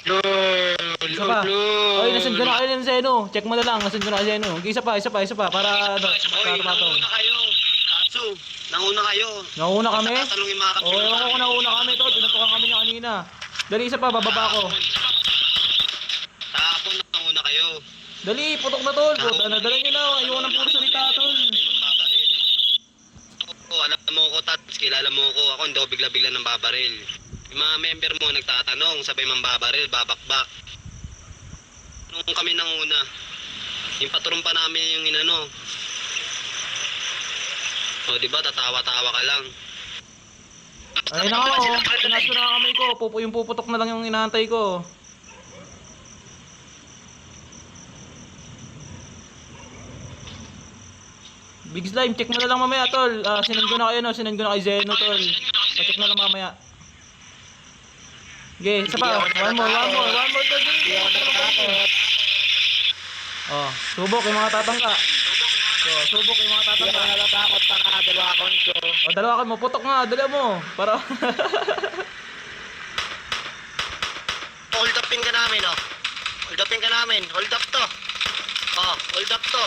Lol, Isa pa. lol. Ay, nasan ko na kayo ng Zeno. Check mo na lang, nasan ko na kayo Zeno. Isa pa. Para, ano, Oy, para to. nauna kayo. Katsu, nauna kayo. Nauna kami? Tatanungin mga Oo, ewan ko kung nauna kami to. Tinutukan kami niya kanina. Dali, isa pa, bababa ko. Tapon, nauna kayo. Dali, putok na tol. Puta na, dali nyo na. Ayoko ng puro salita tol. Mambabaril. Oo, alam mo ko, Tats, kilala mo ko. Ako hindi ako bigla-bigla ng babaril. Yung mga member mo nagtatanong, sabay mambabaril, babakbak. Nung kami nanguna, yung patron pa namin yung inano. O, di ba, tatawa-tawa ka lang. Ayun na ako. Pinas ko na kamay ko. Yung puputok na lang yung inaantay ko. Big Slime, check mo na lang mamaya tol. Sinend ko na kayo no, sinend ko na kay Zeno tol. Pa-check na lang mamaya. Okay, isa pa. One more tol. Oh, subok yung mga tatangka. Subok yung mga Hindi tatangka. ako natatakot para dalawa account ko. O, dalawa kayo mo. Putok nga, dala mo. Para... Hold upin ka namin, oh. Hold upin ka namin. Hold up to. Oh, hold up to.